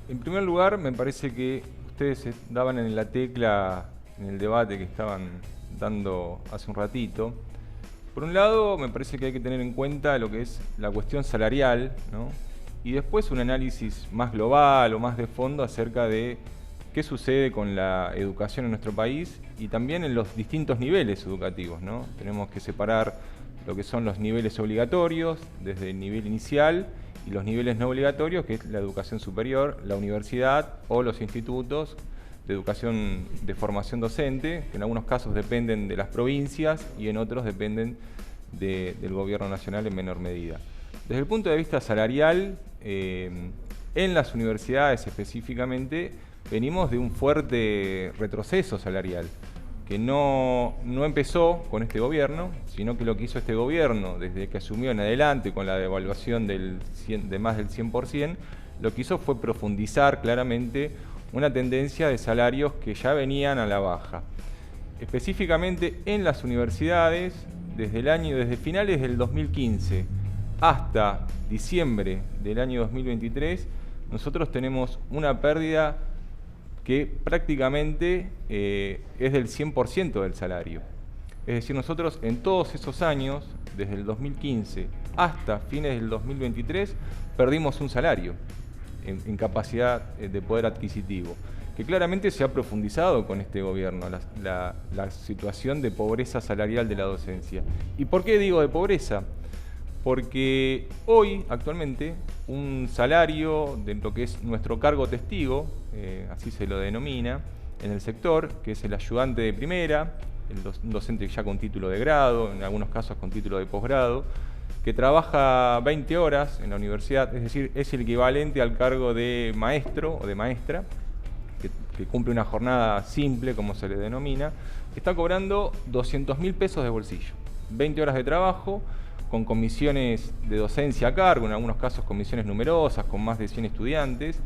En primer lugar, me parece que ustedes daban en la tecla en el debate que estaban dando hace un ratito. Por un lado, me parece que hay que tener en cuenta lo que es la cuestión salarial, ¿no? Y después un análisis más global o más de fondo acerca de qué sucede con la educación en nuestro país y también en los distintos niveles educativos, ¿no? Tenemos que separar lo que son los niveles obligatorios, desde el nivel inicial, y los niveles no obligatorios, que es la educación superior, la universidad o los institutos de educación de formación docente, que en algunos casos dependen de las provincias y en otros dependen del gobierno nacional en menor medida. Desde el punto de vista salarial, en las universidades específicamente, venimos de un fuerte retroceso salarial, que no empezó con este gobierno, sino que lo que hizo este gobierno, desde que asumió en adelante con la devaluación de más del 100%, lo que hizo fue profundizar claramente una tendencia de salarios que ya venían a la baja. Específicamente en las universidades, desde finales del 2015 hasta diciembre del año 2023, nosotros tenemos una pérdida que prácticamente es del 100% del salario. Es decir, nosotros en todos esos años, desde el 2015 hasta fines del 2023, perdimos un salario en capacidad de poder adquisitivo, que claramente se ha profundizado con este gobierno, la situación de pobreza salarial de la docencia. ¿Y por qué digo de pobreza? Porque hoy, actualmente, un salario de lo que es nuestro cargo testigo, así se lo denomina, en el sector, que es el ayudante de primera, un docente ya con título de grado, en algunos casos con título de posgrado, que trabaja 20 horas en la universidad, es decir, es el equivalente al cargo de maestro o de maestra, que cumple una jornada simple, como se le denomina, está cobrando 200.000 pesos de bolsillo, 20 horas de trabajo, con comisiones de docencia a cargo, en algunos casos comisiones numerosas, con más de 100 estudiantes,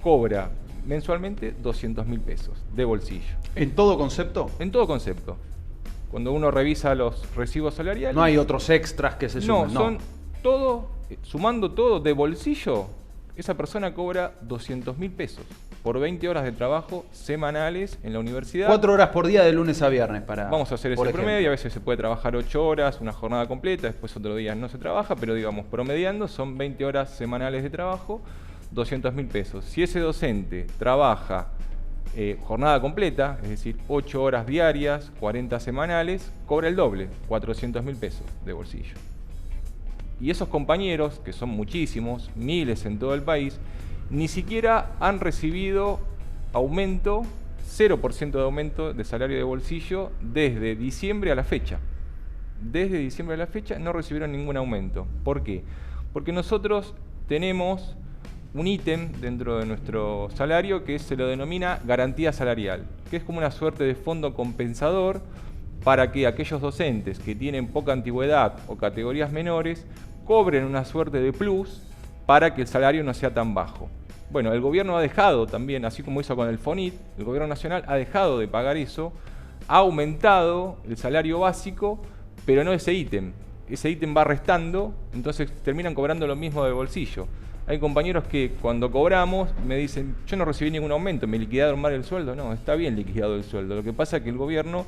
cobra mensualmente 200.000 pesos de bolsillo. ¿En todo concepto? En todo concepto. Cuando uno revisa los recibos salariales... No hay otros extras que se sumen, no. Son todo, sumando todo de bolsillo, esa persona cobra 200.000 pesos por 20 horas de trabajo semanales en la universidad. 4 horas por día de lunes a viernes para... Vamos a hacer ese promedio, a veces se puede trabajar 8 horas, una jornada completa, después otro día no se trabaja, pero digamos, promediando son 20 horas semanales de trabajo, 200.000 pesos. Si ese docente trabaja jornada completa, es decir, 8 horas diarias, 40 semanales, cobra el doble, 400.000 pesos de bolsillo. Y esos compañeros, que son muchísimos, miles en todo el país, ni siquiera han recibido aumento, 0% de aumento de salario de bolsillo desde diciembre a la fecha. Desde diciembre a la fecha no recibieron ningún aumento. ¿Por qué? Porque nosotros tenemos un ítem dentro de nuestro salario que se lo denomina garantía salarial, que es como una suerte de fondo compensador para que aquellos docentes que tienen poca antigüedad o categorías menores cobren una suerte de plus para que el salario no sea tan bajo. Bueno, el gobierno ha dejado también, así como hizo con el FONIT, el gobierno nacional ha dejado de pagar eso, ha aumentado el salario básico, pero no ese ítem. Ese ítem va restando, entonces terminan cobrando lo mismo de bolsillo. Hay compañeros que cuando cobramos me dicen, yo no recibí ningún aumento, ¿me liquidaron mal el sueldo? No, está bien liquidado el sueldo. Lo que pasa es que el gobierno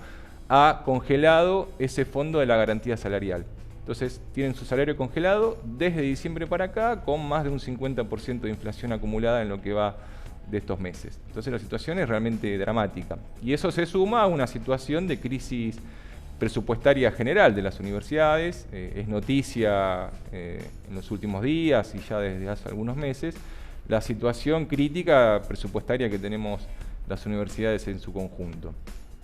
ha congelado ese fondo de la garantía salarial. Entonces tienen su salario congelado desde diciembre para acá con más de un 50% de inflación acumulada en lo que va de estos meses. Entonces la situación es realmente dramática. Y eso se suma a una situación de crisis presupuestaria general de las universidades. Es noticia en los últimos días y ya desde hace algunos meses la situación crítica presupuestaria que tenemos las universidades en su conjunto.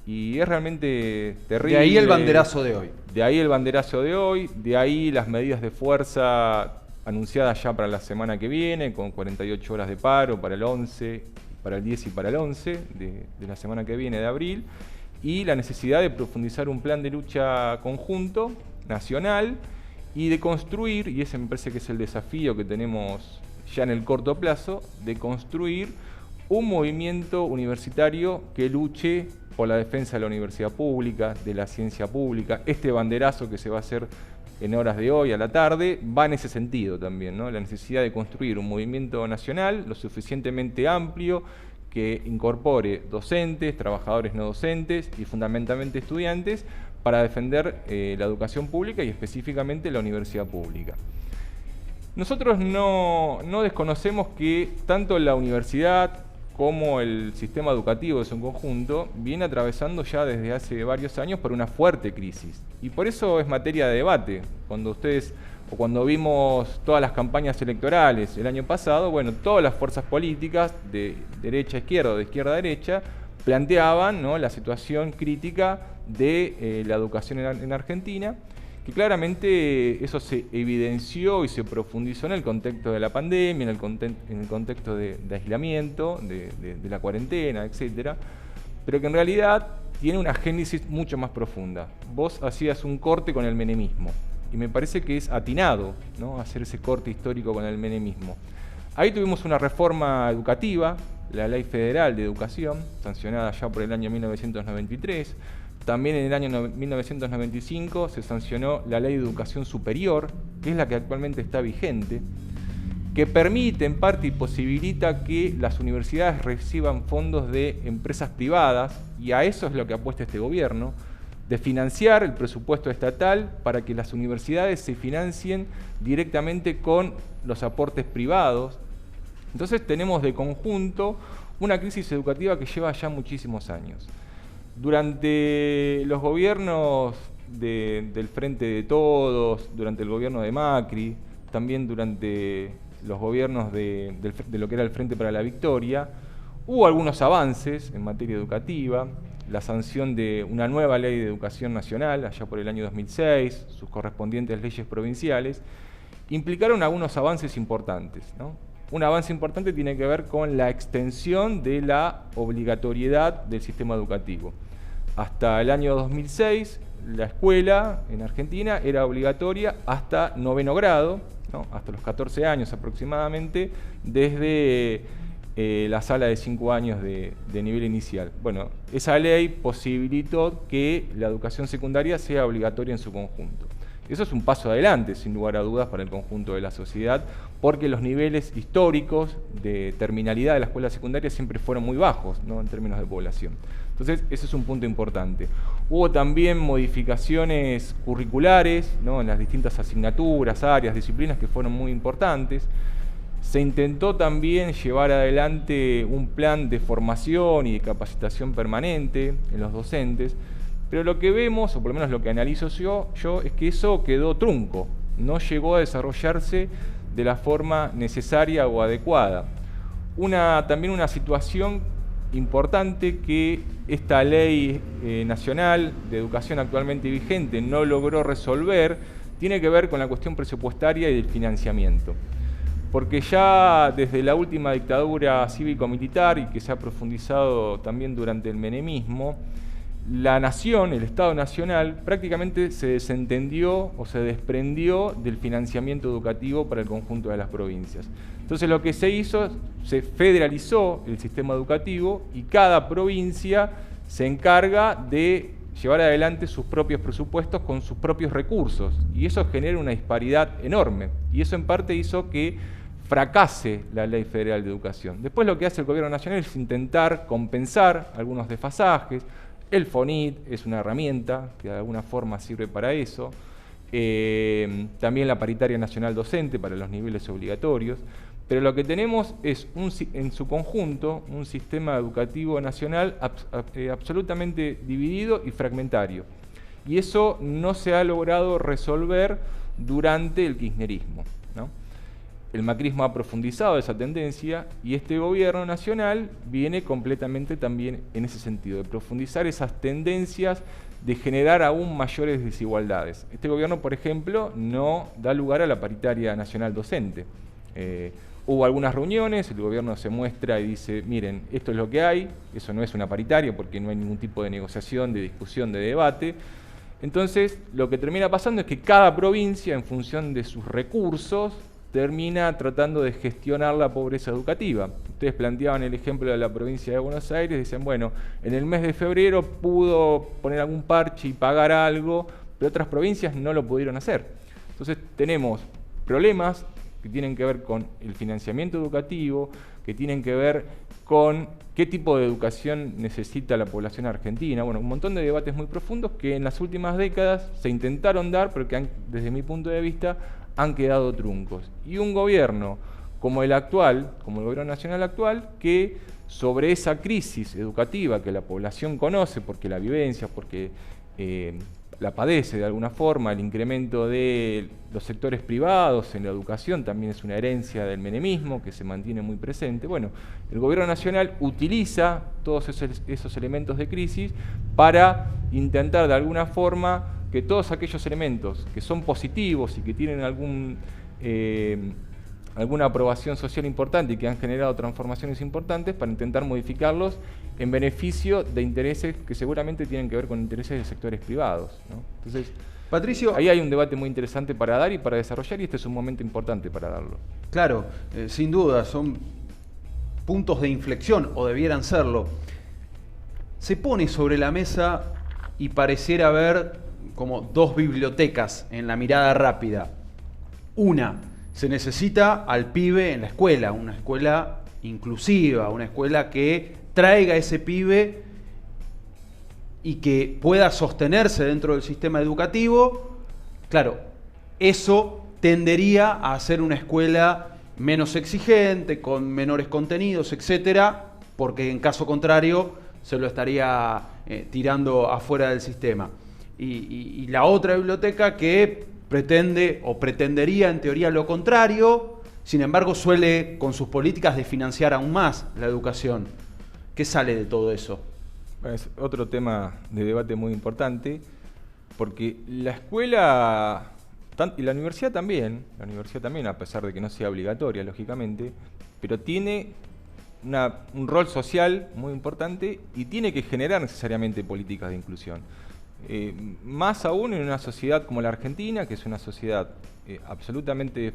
Y es realmente terrible. De ahí el banderazo de hoy. De ahí el banderazo de hoy, de ahí las medidas de fuerza anunciadas ya para la semana que viene, con 48 horas de paro para el 11, para el 10 y para el 11 de la semana que viene de abril, y la necesidad de profundizar un plan de lucha conjunto, nacional, y de construir, y ese me parece que es el desafío que tenemos ya en el corto plazo, de construir un movimiento universitario que luche por la defensa de la universidad pública, de la ciencia pública, este banderazo que se va a hacer en horas de hoy a la tarde, va en ese sentido también, ¿no? La necesidad de construir un movimiento nacional lo suficientemente amplio que incorpore docentes, trabajadores no docentes y fundamentalmente estudiantes para defender la educación pública y específicamente la universidad pública. Nosotros no desconocemos que tanto la universidad como el sistema educativo en su conjunto viene atravesando ya desde hace varios años por una fuerte crisis. Y por eso es materia de debate. Cuando vimos todas las campañas electorales el año pasado, bueno, todas las fuerzas políticas de derecha a izquierda o de izquierda a derecha planteaban, ¿no?, la situación crítica de la educación en Argentina, que claramente eso se evidenció y se profundizó en el contexto de la pandemia, en el contexto de aislamiento, de la cuarentena, etcétera, pero que en realidad tiene una génesis mucho más profunda. Vos hacías un corte con el menemismo, y me parece que es atinado, ¿no?, hacer ese corte histórico con el menemismo. Ahí tuvimos una reforma educativa, la Ley Federal de Educación, sancionada ya por el año 1993, también en el año 1995 se sancionó la Ley de Educación Superior, que es la que actualmente está vigente, que permite en parte y posibilita que las universidades reciban fondos de empresas privadas, y a eso es lo que apuesta este gobierno, de financiar el presupuesto estatal para que las universidades se financien directamente con los aportes privados. Entonces tenemos de conjunto una crisis educativa que lleva ya muchísimos años. Durante los gobiernos del Frente de Todos, durante el gobierno de Macri, también durante los gobiernos de lo que era el Frente para la Victoria, hubo algunos avances en materia educativa, la sanción de una nueva ley de educación nacional, allá por el año 2006, sus correspondientes leyes provinciales, implicaron algunos avances importantes, ¿no? Un avance importante tiene que ver con la extensión de la obligatoriedad del sistema educativo. Hasta el año 2006, la escuela en Argentina era obligatoria hasta 9º grado, ¿no?, hasta los 14 años aproximadamente, desde la sala de 5 años de nivel inicial. Bueno, esa ley posibilitó que la educación secundaria sea obligatoria en su conjunto. Eso es un paso adelante, sin lugar a dudas, para el conjunto de la sociedad, porque los niveles históricos de terminalidad de la escuela secundaria siempre fueron muy bajos, ¿no?, en términos de población. Entonces, ese es un punto importante. Hubo también modificaciones curriculares, ¿no?, en las distintas asignaturas, áreas, disciplinas que fueron muy importantes. Se intentó también llevar adelante un plan de formación y de capacitación permanente en los docentes, pero lo que vemos, o por lo menos lo que analizo yo es que eso quedó trunco, no llegó a desarrollarse de la forma necesaria o adecuada. También una situación importante que esta ley nacional de educación actualmente vigente no logró resolver, tiene que ver con la cuestión presupuestaria y del financiamiento. Porque ya desde la última dictadura cívico-militar, y que se ha profundizado también durante el menemismo, la nación, el Estado Nacional, prácticamente se desentendió o se desprendió del financiamiento educativo para el conjunto de las provincias. Entonces lo que se hizo, se federalizó el sistema educativo y cada provincia se encarga de llevar adelante sus propios presupuestos con sus propios recursos, y eso genera una disparidad enorme, y eso en parte hizo que fracase la Ley Federal de Educación. Después lo que hace el Gobierno Nacional es intentar compensar algunos desfasajes. El FONIT es una herramienta que de alguna forma sirve para eso. También la paritaria nacional docente para los niveles obligatorios. Pero lo que tenemos es, en su conjunto, un sistema educativo nacional absolutamente dividido y fragmentario. Y eso no se ha logrado resolver durante el kirchnerismo, ¿no? El macrismo ha profundizado esa tendencia y este gobierno nacional viene completamente también en ese sentido, de profundizar esas tendencias, de generar aún mayores desigualdades. Este gobierno, por ejemplo, no da lugar a la paritaria nacional docente. Hubo algunas reuniones, el gobierno se muestra y dice, miren, esto es lo que hay, eso no es una paritaria porque no hay ningún tipo de negociación, de discusión, de debate. Entonces, lo que termina pasando es que cada provincia, en función de sus recursos, termina tratando de gestionar la pobreza educativa. Ustedes planteaban el ejemplo de la provincia de Buenos Aires, dicen, bueno, en el mes de febrero pudo poner algún parche y pagar algo, pero otras provincias no lo pudieron hacer. Entonces tenemos problemas que tienen que ver con el financiamiento educativo, que tienen que ver con qué tipo de educación necesita la población argentina. Bueno, un montón de debates muy profundos que en las últimas décadas se intentaron dar, pero que desde mi punto de vista han quedado truncos. Y un gobierno como el actual, como el gobierno nacional actual, que sobre esa crisis educativa que la población conoce, porque la vivencia, porque la padece de alguna forma, el incremento de los sectores privados en la educación también es una herencia del menemismo que se mantiene muy presente. Bueno, el gobierno nacional utiliza todos esos elementos de crisis para intentar de alguna forma que todos aquellos elementos que son positivos y que tienen alguna aprobación social importante y que han generado transformaciones importantes, para intentar modificarlos en beneficio de intereses que seguramente tienen que ver con intereses de sectores privados, ¿no? Entonces, Patricio, ahí hay un debate muy interesante para dar y para desarrollar, y este es un momento importante para darlo. Claro, sin duda, son puntos de inflexión, o debieran serlo. Se pone sobre la mesa y pareciera haber como dos bibliotecas en la mirada rápida. Una, se necesita al pibe en la escuela, una escuela inclusiva, una escuela que traiga a ese pibe y que pueda sostenerse dentro del sistema educativo. Claro, eso tendería a hacer una escuela menos exigente, con menores contenidos, etcétera, porque en caso contrario se lo estaría tirando afuera del sistema. Y la otra biblioteca que pretende o pretendería en teoría lo contrario, sin embargo suele con sus políticas de financiar aún más la educación. ¿Qué sale de todo eso? Es otro tema de debate muy importante, porque la escuela y la universidad también, a pesar de que no sea obligatoria, lógicamente, pero tiene un rol social muy importante y tiene que generar necesariamente políticas de inclusión. Más aún en una sociedad como la Argentina, que es una sociedad absolutamente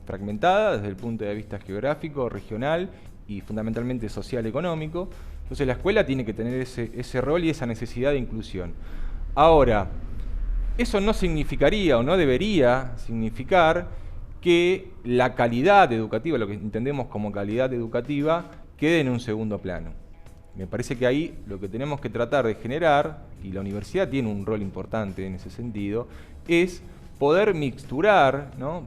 fragmentada desde el punto de vista geográfico, regional y fundamentalmente social económico. Entonces la escuela tiene que tener ese rol y esa necesidad de inclusión. Ahora, eso no significaría o no debería significar que la calidad educativa, lo que entendemos como calidad educativa, quede en un segundo plano. Me parece que ahí lo que tenemos que tratar de generar, y la universidad tiene un rol importante en ese sentido, es poder mixturar, ¿no?,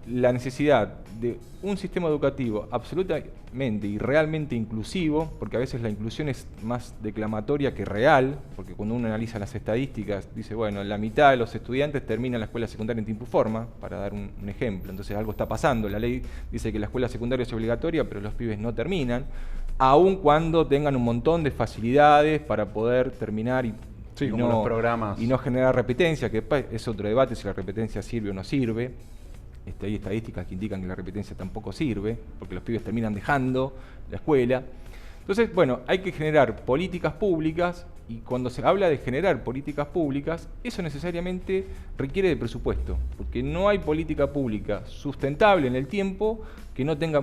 la necesidad de un sistema educativo absolutamente y realmente inclusivo, porque a veces la inclusión es más declamatoria que real, porque cuando uno analiza las estadísticas dice, bueno, la mitad de los estudiantes terminan la escuela secundaria en tiempo y forma, para dar un ejemplo. Entonces algo está pasando. La ley dice que la escuela secundaria es obligatoria, pero los pibes no terminan, aun cuando tengan un montón de facilidades para poder terminar y como los programas. Y no generar repetencia, que después es otro debate si la repetencia sirve o no sirve. Hay estadísticas que indican que la repetencia tampoco sirve, porque los pibes terminan dejando la escuela. Entonces, bueno, hay que generar políticas públicas, y cuando se habla de generar políticas públicas, eso necesariamente requiere de presupuesto, porque no hay política pública sustentable en el tiempo que no tenga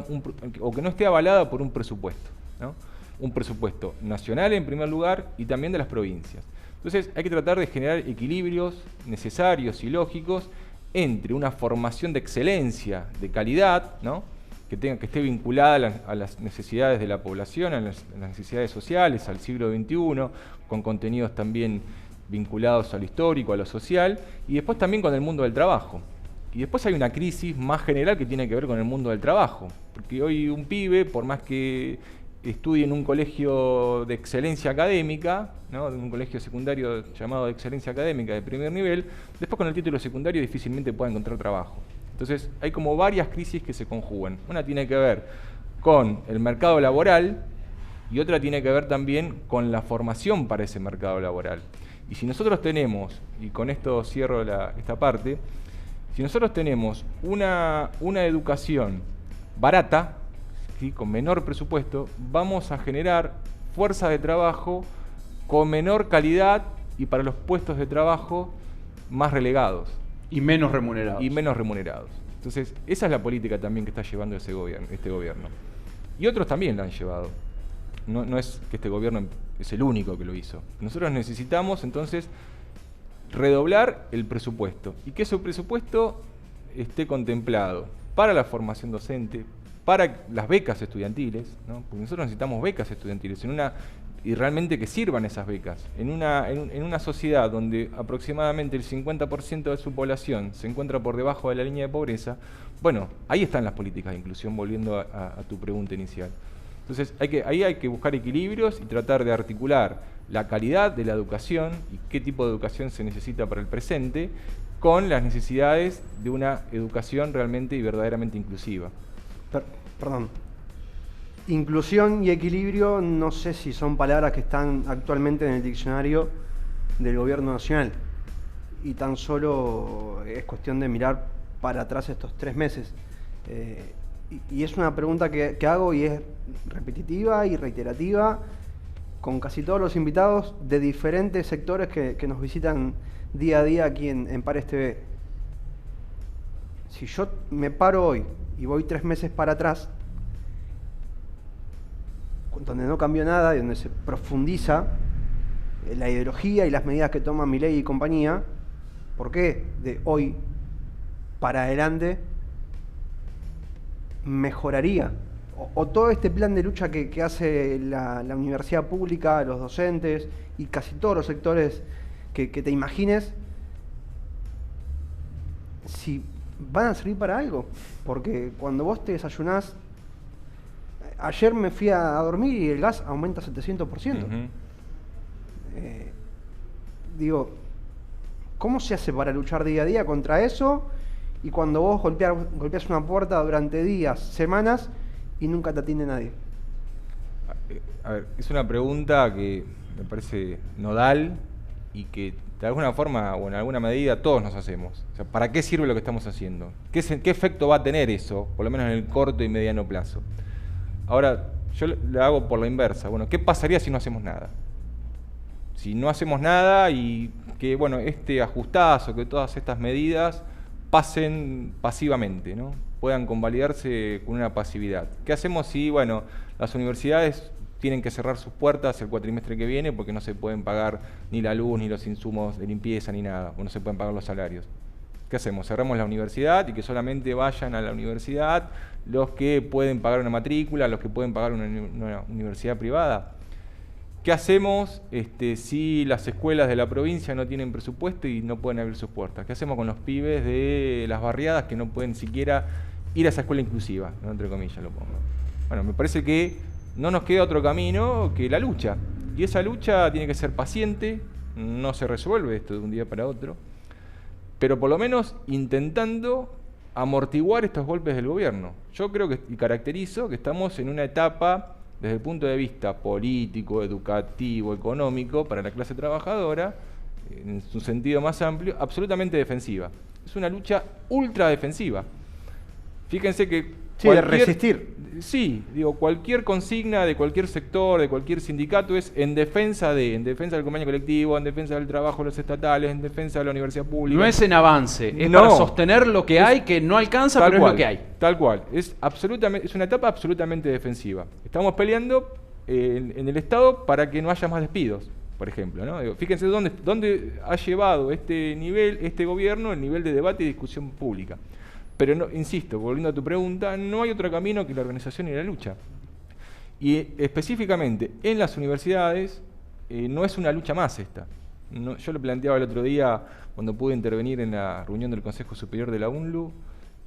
o que no esté avalada por un presupuesto, ¿no? Un presupuesto nacional en primer lugar y también de las provincias. Entonces, hay que tratar de generar equilibrios necesarios y lógicos entre una formación de excelencia, de calidad, ¿no?, que esté vinculada a las necesidades de la población, a las necesidades sociales, al siglo XXI, con contenidos también vinculados a lo histórico, a lo social, y después también con el mundo del trabajo. Y después hay una crisis más general que tiene que ver con el mundo del trabajo, porque hoy un pibe, por más que estudie en un colegio de excelencia académica, ¿no?, de un colegio secundario llamado de excelencia académica de primer nivel, después con el título secundario difícilmente pueda encontrar trabajo. Entonces hay como varias crisis que se conjugan. Una tiene que ver con el mercado laboral y otra tiene que ver también con la formación para ese mercado laboral. Y si nosotros tenemos, y con esto cierro esta parte, si nosotros tenemos una educación barata, ¿sí?, con menor presupuesto, vamos a generar fuerza de trabajo con menor calidad y para los puestos de trabajo más relegados. Y menos remunerados. Entonces, esa es la política también que está llevando este gobierno. Y otros también la han llevado. No es que este gobierno es el único que lo hizo. Nosotros necesitamos, entonces, redoblar el presupuesto y que ese presupuesto esté contemplado para la formación docente, para las becas estudiantiles, ¿no? Porque nosotros necesitamos becas estudiantiles y realmente que sirvan esas becas. En una sociedad donde aproximadamente el 50% de su población se encuentra por debajo de la línea de pobreza, bueno, ahí están las políticas de inclusión, volviendo a tu pregunta inicial. Entonces, ahí hay que buscar equilibrios y tratar de articular la calidad de la educación y qué tipo de educación se necesita para el presente con las necesidades de una educación realmente y verdaderamente inclusiva. Perdón. Inclusión y equilibrio no sé si son palabras que están actualmente en el diccionario del gobierno nacional. Y tan solo es cuestión de mirar para atrás estos 3 meses. Y es una pregunta que hago y es repetitiva y reiterativa con casi todos los invitados de diferentes sectores que nos visitan día a día aquí en Pares TV. Si yo me paro hoy y voy 3 meses para atrás, donde no cambió nada y donde se profundiza la ideología y las medidas que toma Milei y compañía, ¿por qué de hoy para adelante mejoraría? O todo este plan de lucha que hace la universidad pública, los docentes y casi todos los sectores que te imagines, si van a servir para algo. Porque cuando vos te desayunás, ayer me fui a dormir y el gas aumenta 700%. Digo, ¿cómo se hace para luchar día a día contra eso? Y cuando vos golpeas una puerta durante días, semanas, y nunca te atiende nadie. A ver, es una pregunta que me parece nodal y que de alguna forma o en alguna medida todos nos hacemos. O sea, ¿para qué sirve lo que estamos haciendo? ¿Qué efecto va a tener eso, por lo menos en el corto y mediano plazo? Ahora, yo le hago por la inversa. Bueno, ¿qué pasaría si no hacemos nada? Si no hacemos nada y que, bueno, este ajustazo, que todas estas medidas pasen pasivamente, ¿no? Puedan convalidarse con una pasividad. ¿Qué hacemos si, bueno, las universidades tienen que cerrar sus puertas el cuatrimestre que viene porque no se pueden pagar ni la luz, ni los insumos de limpieza, ni nada, o no se pueden pagar los salarios? ¿Qué hacemos? Cerramos la universidad y que solamente vayan a la universidad los que pueden pagar una matrícula, los que pueden pagar una universidad privada. ¿Qué hacemos si las escuelas de la provincia no tienen presupuesto y no pueden abrir sus puertas? ¿Qué hacemos con los pibes de las barriadas que no pueden siquiera ir a esa escuela inclusiva? ¿No? Entre comillas lo pongo. Bueno, me parece que no nos queda otro camino que la lucha. Y esa lucha tiene que ser paciente, no se resuelve esto de un día para otro, pero por lo menos intentando amortiguar estos golpes del gobierno. Yo creo que, y caracterizo, que estamos en una etapa, desde el punto de vista político, educativo, económico, para la clase trabajadora, en su sentido más amplio, absolutamente defensiva. Es una lucha ultra defensiva. Fíjense que sí, de resistir. Sí, digo, cualquier consigna de cualquier sector, de cualquier sindicato es en defensa del convenio colectivo, en defensa del trabajo de los estatales, en defensa de la universidad pública. No es en avance, es no, para sostener lo que hay, que no alcanza, pero cual, es lo que hay. Tal cual, es una etapa absolutamente defensiva. Estamos peleando en el Estado para que no haya más despidos, por ejemplo, ¿no? Digo, fíjense dónde ha llevado este gobierno el nivel de debate y discusión pública. Pero, no, insisto, volviendo a tu pregunta, no hay otro camino que la organización y la lucha. Y específicamente en las universidades no es una lucha más esta. No, yo lo planteaba el otro día cuando pude intervenir en la reunión del Consejo Superior de la UNLU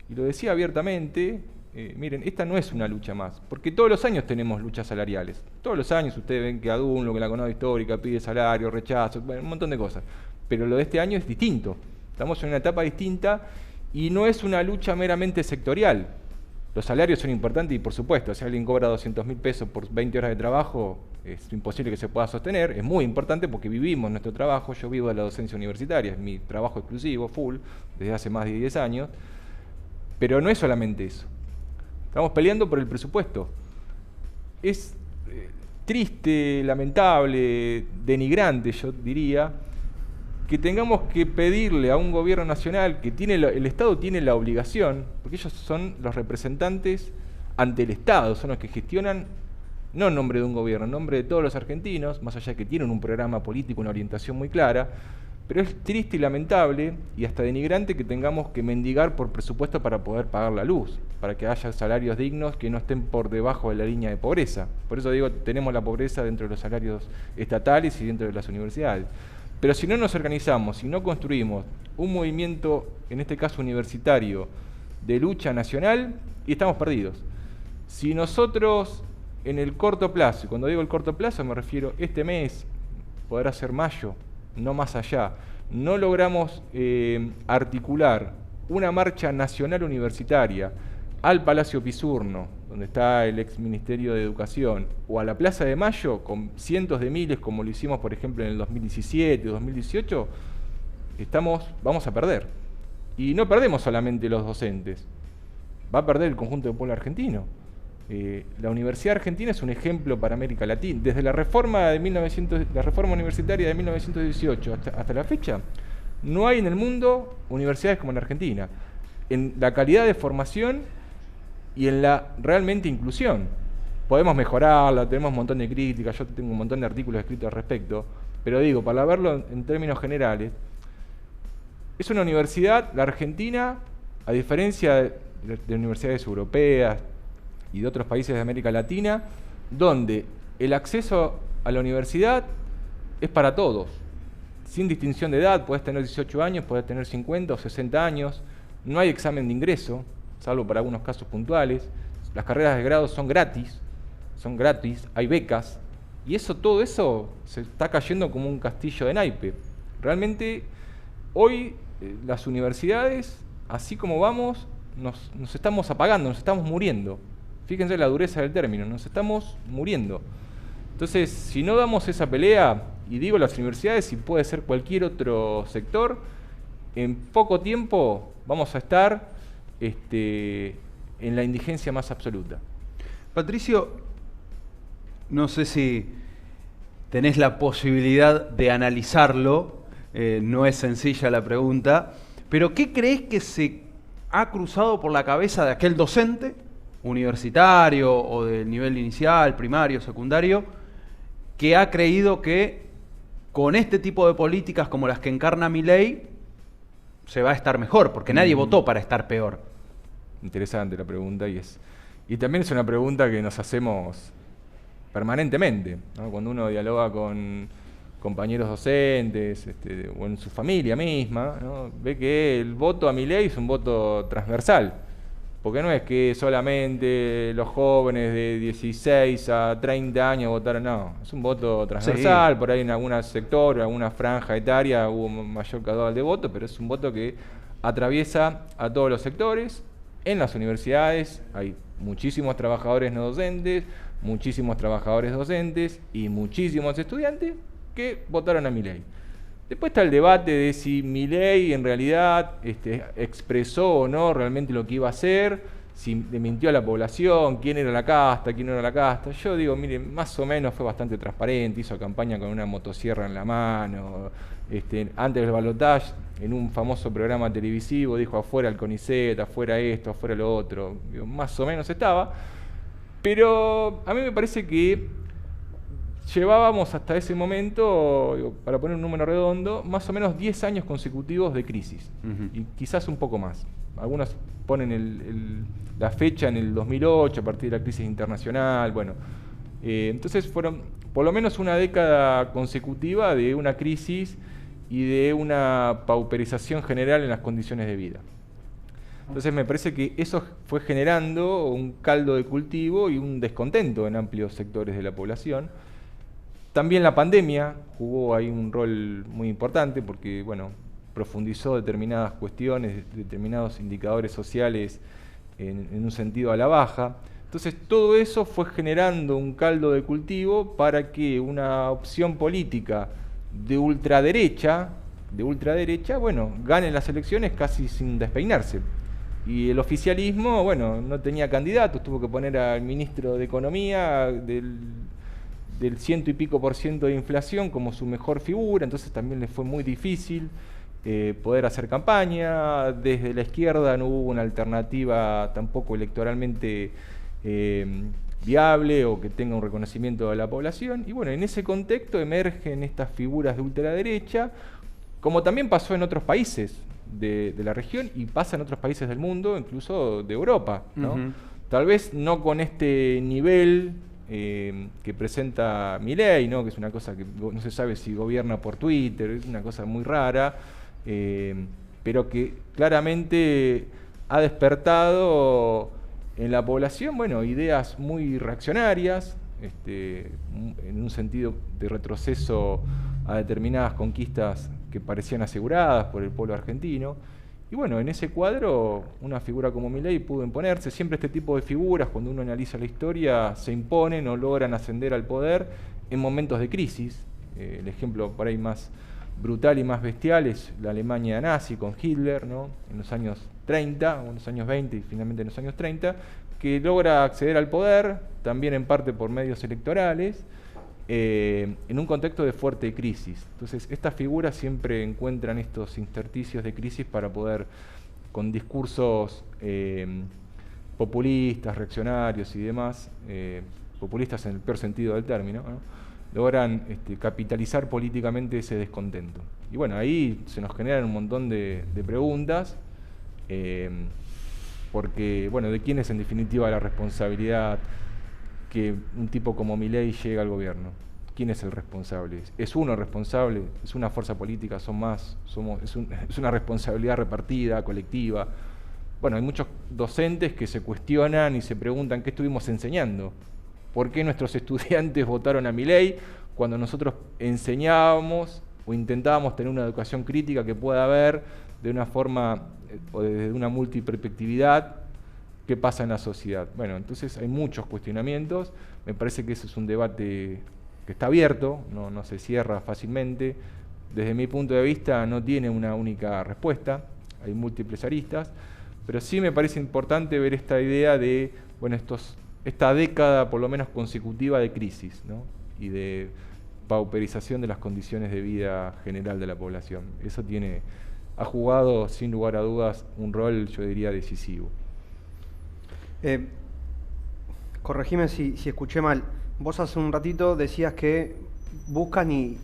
y lo decía abiertamente, miren, esta no es una lucha más, porque todos los años tenemos luchas salariales. Todos los años ustedes ven que ADUNLU, que la CONADO Histórica pide salario, rechazo, bueno, un montón de cosas. Pero lo de este año es distinto. Estamos en una etapa distinta. Y no es una lucha meramente sectorial. Los salarios son importantes y, por supuesto, si alguien cobra 200.000 pesos por 20 horas de trabajo, es imposible que se pueda sostener. Es muy importante porque vivimos nuestro trabajo. Yo vivo de la docencia universitaria, es mi trabajo exclusivo, full, desde hace más de 10 años. Pero no es solamente eso. Estamos peleando por el presupuesto. Es triste, lamentable, denigrante, yo diría, que tengamos que pedirle a un gobierno nacional que el Estado tiene la obligación, porque ellos son los representantes ante el Estado, son los que gestionan, no en nombre de un gobierno, en nombre de todos los argentinos, más allá de que tienen un programa político, una orientación muy clara, Pero es triste y lamentable y hasta denigrante que tengamos que mendigar por presupuesto para poder pagar la luz, para que haya salarios dignos que no estén por debajo de la línea de pobreza. Por eso digo, tenemos la pobreza dentro de los salarios estatales y dentro de las universidades. Pero si no nos organizamos, si no construimos un movimiento, en este caso universitario, de lucha nacional, y estamos perdidos. Si nosotros en el corto plazo, y cuando digo el corto plazo me refiero este mes, podrá ser mayo, no más allá, no logramos articular una marcha nacional universitaria al Palacio Pisurno, donde está el ex Ministerio de Educación, o a la Plaza de Mayo, con cientos de miles, como lo hicimos, por ejemplo, en el 2017 o 2018, vamos a perder. Y no perdemos solamente los docentes, va a perder el conjunto del pueblo argentino. La Universidad Argentina es un ejemplo para América Latina. Desde la reforma universitaria de 1918 hasta la fecha, no hay en el mundo universidades como en Argentina, en la calidad de formación y en la realmente inclusión. Podemos mejorarla, tenemos un montón de críticas, yo tengo un montón de artículos escritos al respecto, pero digo, para verlo en términos generales, es una universidad, la Argentina, a diferencia de universidades europeas y de otros países de América Latina, donde el acceso a la universidad es para todos, sin distinción de edad. Podés tener 18 años, podés tener 50 o 60 años, no hay examen de ingreso, salvo para algunos casos puntuales, las carreras de grado son gratis, hay becas, y todo eso se está cayendo como un castillo de naipe. Realmente, hoy las universidades, así como vamos, nos estamos apagando, nos estamos muriendo. Fíjense la dureza del término, nos estamos muriendo. Entonces, si no damos esa pelea, y digo las universidades y puede ser cualquier otro sector, en poco tiempo vamos a estar en la indigencia más absoluta. Patricio, no sé si tenés la posibilidad de analizarlo, no es sencilla la pregunta, pero ¿qué crees que se ha cruzado por la cabeza de aquel docente universitario o del nivel inicial, primario, secundario, que ha creído que con este tipo de políticas como las que encarna Milei se va a estar mejor, porque nadie votó para estar peor? Interesante la pregunta y también es una pregunta que nos hacemos permanentemente, ¿no? Cuando uno dialoga con compañeros docentes o en su familia misma, ¿no? Ve que el voto a Milei es un voto transversal. Porque no es que solamente los jóvenes de 16 a 30 años votaron, no, es un voto transversal, sí. Por ahí en algún sector, en alguna franja etaria hubo mayor caudal de voto, pero es un voto que atraviesa a todos los sectores. En las universidades hay muchísimos trabajadores no docentes, muchísimos trabajadores docentes y muchísimos estudiantes que votaron a Milei. Después está el debate de si Milei en realidad expresó o no realmente lo que iba a hacer, si le mintió a la población, quién era la casta, quién no era la casta. Yo digo, miren, más o menos fue bastante transparente, hizo campaña con una motosierra en la mano. Antes del balotaje, en un famoso programa televisivo, dijo afuera el CONICET, afuera esto, afuera lo otro. Digo, más o menos estaba. Pero a mí me parece que llevábamos hasta ese momento, para poner un número redondo, más o menos 10 años consecutivos de crisis, y quizás un poco más. Algunos ponen la fecha en el 2008, a partir de la crisis internacional, bueno. Entonces fueron por lo menos una década consecutiva de una crisis y de una pauperización general en las condiciones de vida. Entonces me parece que eso fue generando un caldo de cultivo y un descontento en amplios sectores de la población. También la pandemia jugó ahí un rol muy importante porque, bueno, profundizó determinadas cuestiones, determinados indicadores sociales en un sentido a la baja. Entonces todo eso fue generando un caldo de cultivo para que una opción política de ultraderecha, bueno, gane las elecciones casi sin despeinarse. Y el oficialismo, bueno, no tenía candidatos, tuvo que poner al ministro de Economía del 100 y pico % de inflación como su mejor figura, entonces también le fue muy difícil poder hacer campaña. Desde la izquierda no hubo una alternativa tampoco electoralmente viable o que tenga un reconocimiento de la población, y bueno, en ese contexto emergen estas figuras de ultraderecha como también pasó en otros países de la región y pasa en otros países del mundo, incluso de Europa, ¿no? Tal vez no con este nivel que presenta Milei, ¿no? Que es una cosa que no se sabe si gobierna por Twitter, es una cosa muy rara, pero que claramente ha despertado en la población, bueno, ideas muy reaccionarias, en un sentido de retroceso a determinadas conquistas que parecían aseguradas por el pueblo argentino. Y bueno, en ese cuadro, una figura como Milei pudo imponerse. Siempre este tipo de figuras, cuando uno analiza la historia, se imponen o logran ascender al poder en momentos de crisis. El ejemplo por ahí más brutal y más bestial es la Alemania nazi con Hitler, ¿no? En los años 30, o en los años 20 y finalmente en los años 30, que logra acceder al poder, también en parte por medios electorales, en un contexto de fuerte crisis. Entonces, estas figuras siempre encuentran estos intersticios de crisis para poder, con discursos populistas, reaccionarios y demás, populistas en el peor sentido del término, ¿no? Logran capitalizar políticamente ese descontento. Y bueno, ahí se nos generan un montón de preguntas, porque, bueno, ¿de quién es en definitiva la responsabilidad que un tipo como Milei llega al gobierno? ¿Quién es el responsable? ¿Es uno responsable? ¿Es una fuerza política? ¿Son más? ¿Es una responsabilidad repartida, colectiva? Bueno, hay muchos docentes que se cuestionan y se preguntan qué estuvimos enseñando. ¿Por qué nuestros estudiantes votaron a Milei cuando nosotros enseñábamos o intentábamos tener una educación crítica que pueda ver de una forma o desde una multiperspectividad qué pasa en la sociedad? Bueno, entonces hay muchos cuestionamientos. Me parece que ese es un debate que está abierto, no se cierra fácilmente. Desde mi punto de vista no tiene una única respuesta, hay múltiples aristas, pero sí me parece importante ver esta idea de, bueno, esta década por lo menos consecutiva de crisis, ¿no? Y de pauperización de las condiciones de vida general de la población. Eso ha jugado sin lugar a dudas un rol, yo diría, decisivo. Corregime si escuché mal. Vos hace un ratito decías que buscan y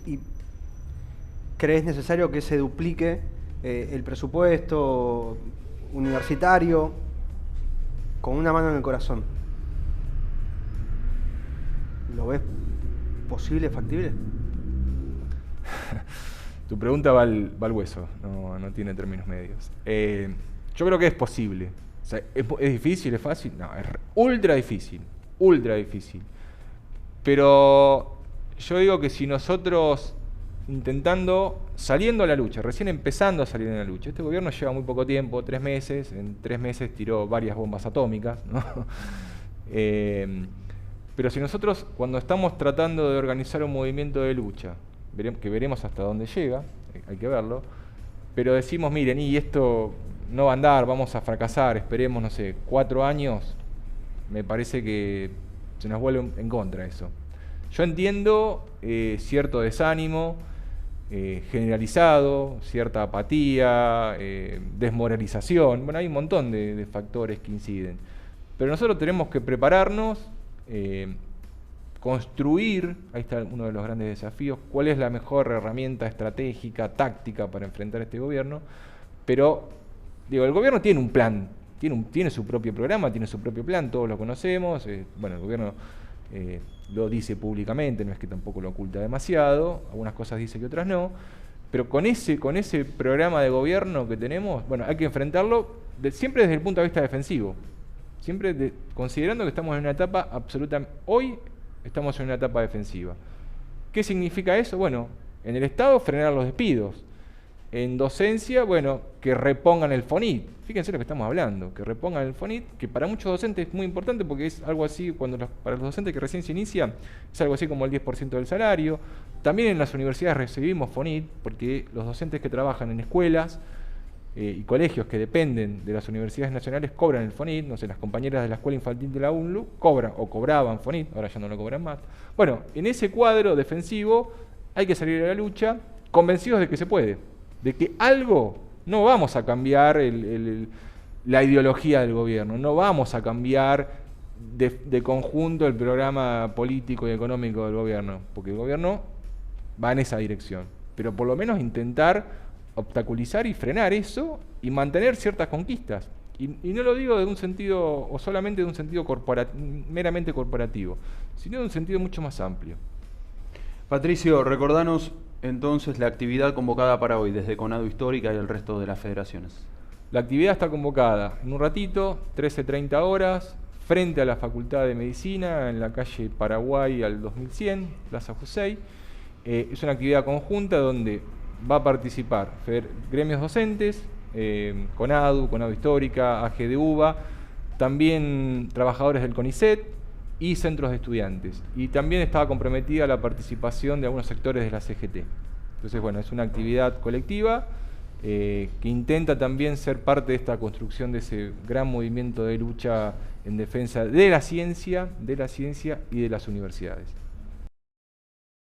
crees necesario que se duplique el presupuesto universitario con una mano en el corazón. ¿Lo ves posible, factible? Tu pregunta va al hueso, no tiene términos medios. Yo creo que es posible. O sea, ¿es difícil? ¿Es fácil? No, es ultra difícil. Pero yo digo que si nosotros saliendo a la lucha, recién empezando a salir en la lucha, este gobierno lleva muy poco tiempo, 3 meses, en 3 meses tiró varias bombas atómicas, ¿no? Pero si nosotros, cuando estamos tratando de organizar un movimiento de lucha, que veremos hasta dónde llega, hay que verlo, pero decimos, miren, y esto no va a andar, vamos a fracasar, esperemos, no sé, 4 años, me parece que se nos vuelve en contra eso. Yo entiendo cierto desánimo generalizado, cierta apatía, desmoralización, bueno, hay un montón de factores que inciden, pero nosotros tenemos que prepararnos, construir, ahí está uno de los grandes desafíos, cuál es la mejor herramienta estratégica, táctica para enfrentar este gobierno, pero digo, el gobierno tiene un plan, tiene su propio programa, tiene su propio plan, todos lo conocemos, bueno, el gobierno lo dice públicamente, no es que tampoco lo oculta demasiado, algunas cosas dice que otras no, pero con ese programa de gobierno que tenemos, bueno, hay que enfrentarlo siempre desde el punto de vista defensivo, siempre considerando que estamos en una etapa hoy estamos en una etapa defensiva. ¿Qué significa eso? Bueno, en el Estado frenar los despidos, en docencia, bueno, que repongan el FONIT. Fíjense lo que estamos hablando, que repongan el FONIT, que para muchos docentes es muy importante porque es algo así, para los docentes que recién se inicia, es algo así como el 10% del salario. También en las universidades recibimos FONIT, porque los docentes que trabajan en escuelas y colegios que dependen de las universidades nacionales cobran el FONIT, no sé, las compañeras de la escuela infantil de la UNLU cobraban FONIT, ahora ya no lo cobran más. Bueno, en ese cuadro defensivo hay que salir a la lucha convencidos de que se puede, de que algo, no vamos a cambiar la ideología del gobierno, no vamos a cambiar de conjunto el programa político y económico del gobierno, porque el gobierno va en esa dirección, pero por lo menos intentar obstaculizar y frenar eso y mantener ciertas conquistas. Y no lo digo de un sentido, o solamente de un sentido meramente corporativo, sino de un sentido mucho más amplio. Patricio, recordanos entonces la actividad convocada para hoy desde Conado Histórica y el resto de las federaciones. La actividad está convocada en un ratito, 13:30 horas, frente a la Facultad de Medicina, en la calle Paraguay al 2100, Plaza Jusey. Es una actividad conjunta donde va a participar gremios docentes, CONADU, Conado Histórica, AGDUBA, también trabajadores del CONICET y centros de estudiantes. Y también estaba comprometida la participación de algunos sectores de la CGT. Entonces, bueno, es una actividad colectiva que intenta también ser parte de esta construcción de ese gran movimiento de lucha en defensa de la ciencia y de las universidades.